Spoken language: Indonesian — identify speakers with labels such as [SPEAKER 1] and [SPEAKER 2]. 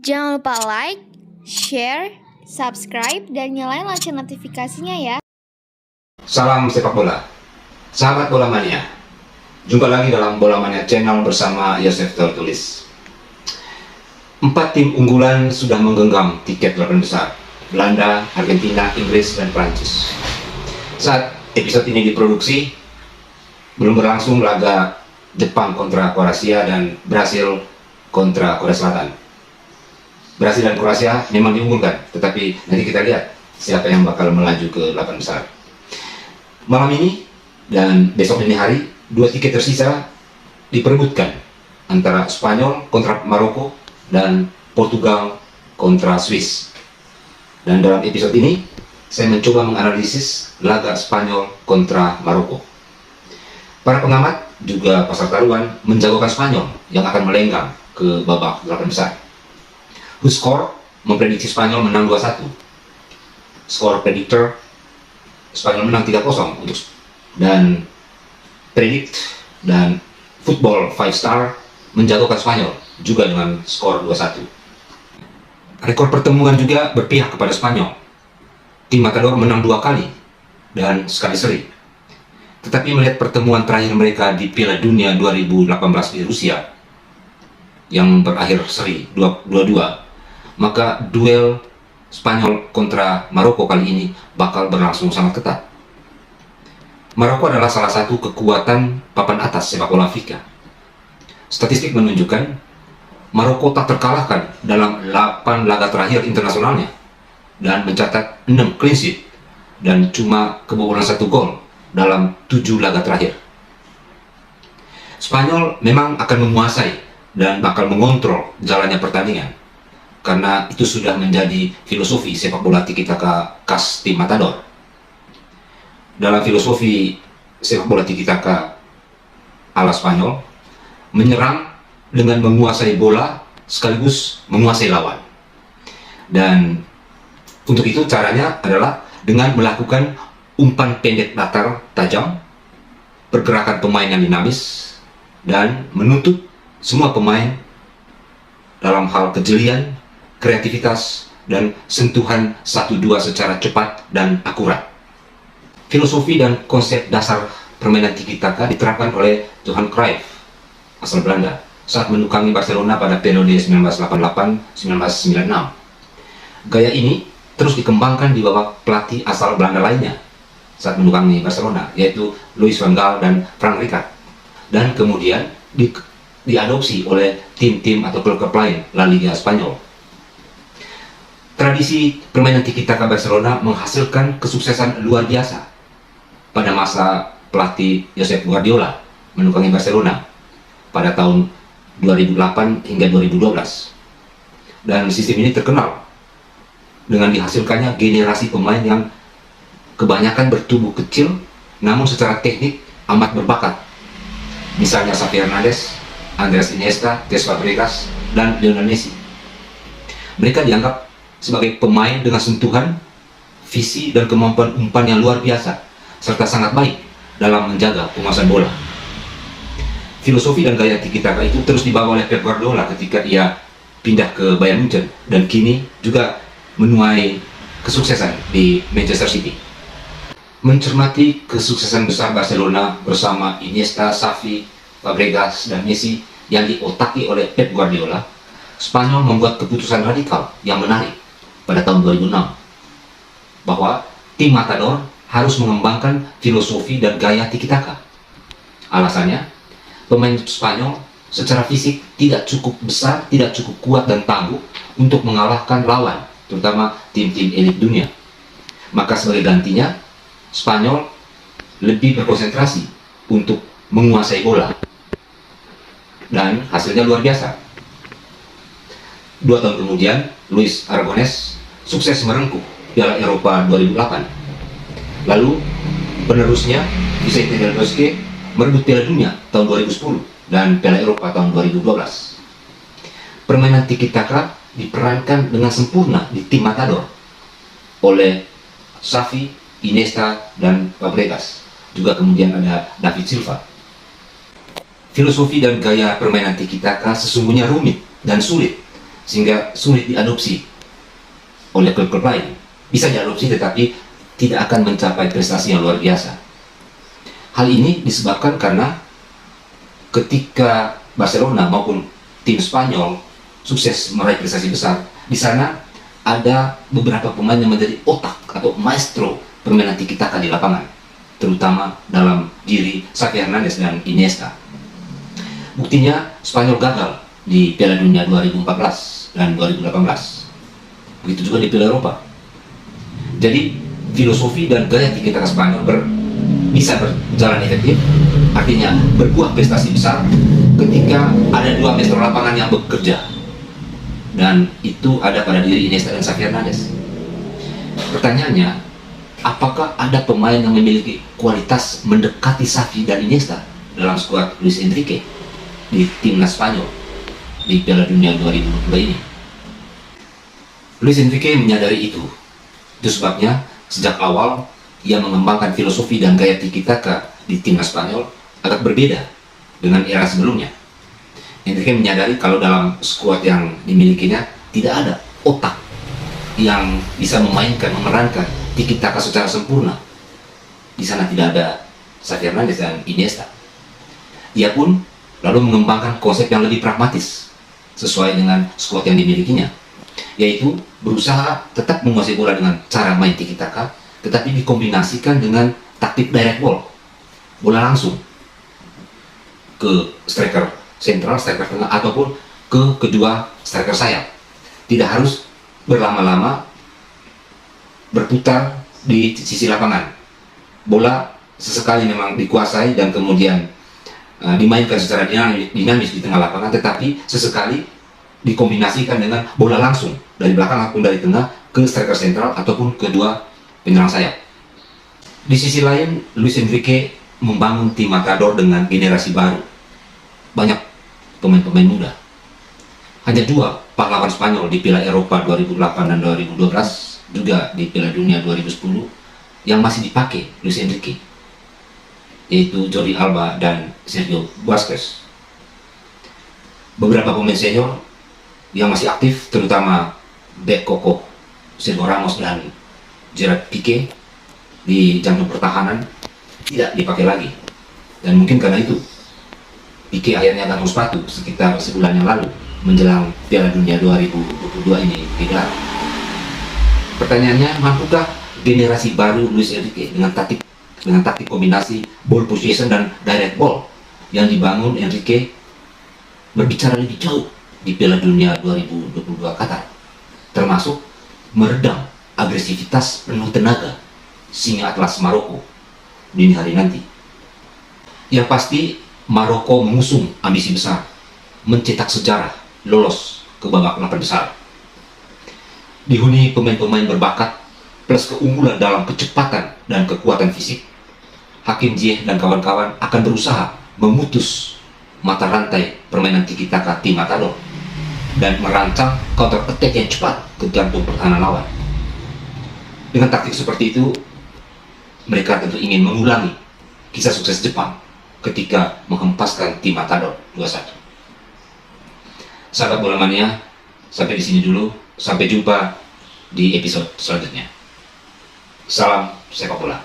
[SPEAKER 1] Jangan lupa like, share, subscribe, dan nyalain lonceng notifikasinya ya.
[SPEAKER 2] Salam sepak bola, sahabat bola mania. Jumpa lagi dalam Bola Mania Channel bersama Yosef Tertulis. 4 tim unggulan sudah menggenggam tiket 8 besar: Belanda, Argentina, Inggris, dan Prancis. Saat episode ini diproduksi, belum berlangsung laga Jepang kontra Kroasia dan Brasil kontra Korea Selatan. Brasil dan Kroasia memang diunggulkan, tetapi nanti kita lihat siapa yang bakal melaju ke 8 besar. Malam ini dan besok dini hari, 2 tiket tersisa diperebutkan antara Spanyol kontra Maroko dan Portugal kontra Swiss. Dan dalam episode ini, saya mencoba menganalisis laga Spanyol kontra Maroko. Para pengamat juga pasar taruhan menjagokan Spanyol yang akan melenggang ke babak 8 besar. WhoScore memprediksi Spanyol menang 2-1. Skor predictor Spanyol menang 3-0 untuk, dan Predict dan Football 5 Star menjagokan Spanyol juga dengan skor 2-1. Rekor pertemuan juga berpihak kepada Spanyol. Tim Matador menang 2 kali dan sekali seri. Tetapi melihat pertemuan terakhir mereka di Piala Dunia 2018 di Rusia yang berakhir seri 2-2, maka duel Spanyol kontra Maroko kali ini bakal berlangsung sangat ketat. Maroko adalah salah satu kekuatan papan atas sepak bola Afrika. Statistik menunjukkan Maroko tak terkalahkan dalam 8 laga terakhir internasionalnya dan mencatat 6 clean sheet dan cuma kebobolan 1 gol dalam 7 laga terakhir. Spanyol memang akan menguasai dan bakal mengontrol jalannya pertandingan, karena itu sudah menjadi filosofi sepak bola tiki-taka khas tim Matador. Dalam filosofi sepak bola tiki-taka ala Spanyol, menyerang dengan menguasai bola sekaligus menguasai lawan. Dan untuk itu caranya adalah dengan melakukan umpan pendek datar tajam, pergerakan pemain yang dinamis, dan menuntut semua pemain dalam hal kejelian, kreativitas, dan sentuhan 1-2 secara cepat dan akurat. Filosofi dan konsep dasar permainan tiki-taka diterapkan oleh Johan Cruyff, asal Belanda, saat menukangi Barcelona pada periode 1988-1996. Gaya ini terus dikembangkan di bawah pelatih asal Belanda lainnya saat menukangi Barcelona, yaitu Louis van Gaal dan Frank Rijkaard, dan kemudian diadopsi oleh tim-tim atau klub-klub lain La Liga Spanyol. Tradisi permainan tiki-taka Barcelona menghasilkan kesuksesan luar biasa pada masa pelatih Josep Guardiola menukangi Barcelona pada tahun 2008 hingga 2012. Dan sistem ini terkenal dengan dihasilkannya generasi pemain yang kebanyakan bertubuh kecil namun secara teknik amat berbakat. Misalnya Xavi Hernandez, Andres Iniesta, Cesc Fabregas, dan Lionel Messi. Mereka dianggap sebagai pemain dengan sentuhan, visi, dan kemampuan umpan yang luar biasa, serta sangat baik dalam menjaga penguasaan bola. Filosofi dan gaya tiki-taka itu terus dibawa oleh Pep Guardiola ketika ia pindah ke Bayern Munchen, dan kini juga menuai kesuksesan di Manchester City. Mencermati kesuksesan besar Barcelona bersama Iniesta, Xavi, Fabregas, dan Messi yang diotaki oleh Pep Guardiola, Spanyol membuat keputusan radikal yang menarik pada tahun 2006 bahwa tim Matador harus mengembangkan filosofi dan gaya tiki-taka. Alasannya, pemain Spanyol secara fisik tidak cukup besar, tidak cukup kuat dan tangguh untuk mengalahkan lawan, terutama tim-tim elit dunia. Maka sebagai gantinya, Spanyol lebih berkonsentrasi untuk menguasai bola. Dan hasilnya luar biasa. 2 tahun kemudian, Luis Aragonés sukses merengkuh Piala Eropa 2008. Lalu, penerusnya, Vicente Del Bosque, merebut Piala Dunia tahun 2010 dan Piala Eropa tahun 2012. Permainan tiki-taka diperankan dengan sempurna di tim Matador oleh Xavi, Iniesta, dan Fabregas. Juga kemudian ada David Silva. Filosofi dan gaya permainan tiki-taka sesungguhnya rumit dan sulit sehingga sulit diadopsi oleh klub-klub lain. Bisa diadopsi tetapi tidak akan mencapai prestasi yang luar biasa. Hal ini disebabkan karena ketika Barcelona maupun tim Spanyol sukses meraih prestasi besar, di sana ada beberapa pemain yang menjadi otak atau maestro permainan tiki-taka di lapangan, terutama dalam diri Xavi Hernandez dan Iniesta. Buktinya Spanyol gagal di Piala Dunia 2014 dan 2018. Begitu juga di Piala Eropa. Jadi filosofi dan gaya tiki-taka Spanyol bisa berjalan efektif, artinya berbuah prestasi besar ketika ada dua maestro lapangan yang bekerja, dan itu ada pada diri Iniesta dan Xavi Hernandez. Pertanyaannya, apakah ada pemain yang memiliki kualitas mendekati Xavi dan Iniesta dalam skuad Luis Enrique di timnas Spanyol di Piala Dunia 2022 ini? Luis Enrique menyadari itu. Itu sebabnya sejak awal ia mengembangkan filosofi dan gaya tiki-taka di timnas Spanyol agak berbeda dengan era sebelumnya. Enrique menyadari kalau dalam skuad yang dimilikinya tidak ada otak yang bisa memerankan tiki-taka secara sempurna. Di sana tidak ada Xavi Hernandez dan Iniesta. Ia pun lalu mengembangkan konsep yang lebih pragmatis sesuai dengan skuad yang dimilikinya, yaitu berusaha tetap menguasai bola dengan cara main tiki-taka, tetapi dikombinasikan dengan taktik direct ball, bola langsung ke striker sentral, striker tengah, ataupun ke kedua striker sayap. Tidak harus berlama-lama berputar di sisi lapangan. Bola sesekali memang dikuasai dan kemudian dimainkan secara dinamis di tengah lapangan, tetapi sesekali dikombinasikan dengan bola langsung dari belakang ataupun dari tengah ke striker sentral ataupun kedua penyerang sayap. Di sisi lain, Luis Enrique membangun tim Matador dengan generasi baru. Banyak pemain-pemain muda. Hanya dua pahlawan Spanyol di Piala Eropa 2008 dan 2012, juga di Piala Dunia 2010, yang masih dipakai Luis Enrique, yaitu Jordi Alba dan Sergio Busquets. Beberapa pemain senior yang masih aktif, terutama bek kokoh Sergio Ramos dan Gerard Piqué di jantung pertahanan, tidak dipakai lagi. Dan mungkin karena itu Piqué akhirnya gantung sepatu sekitar sebulan yang lalu menjelang Piala Dunia 2022 ini digelar. Pertanyaannya, mampukah generasi baru Luis Enrique dengan taktik kombinasi ball possession dan direct ball yang dibangun Enrique berbicara lebih jauh di Piala Dunia 2022 Qatar, termasuk meredam agresivitas penuh tenaga singa Atlas Maroko dini hari nanti? Yang pasti, Maroko mengusung ambisi besar mencetak sejarah lolos ke babak 8 besar. Dihuni pemain-pemain berbakat plus keunggulan dalam kecepatan dan kekuatan fisik, Hakim Ziyech dan kawan-kawan akan berusaha memutus mata rantai permainan tiki-taka tim Matador dan merancang counter attack yang cepat ke jantung pertahanan lawan. Dengan taktik seperti itu, mereka tentu ingin mengulangi kisah sukses Jepang ketika menghempaskan tim Matador 2-1. Sahabat bola mania, sampai di sini dulu. Sampai jumpa di episode selanjutnya. Salam sepak bola.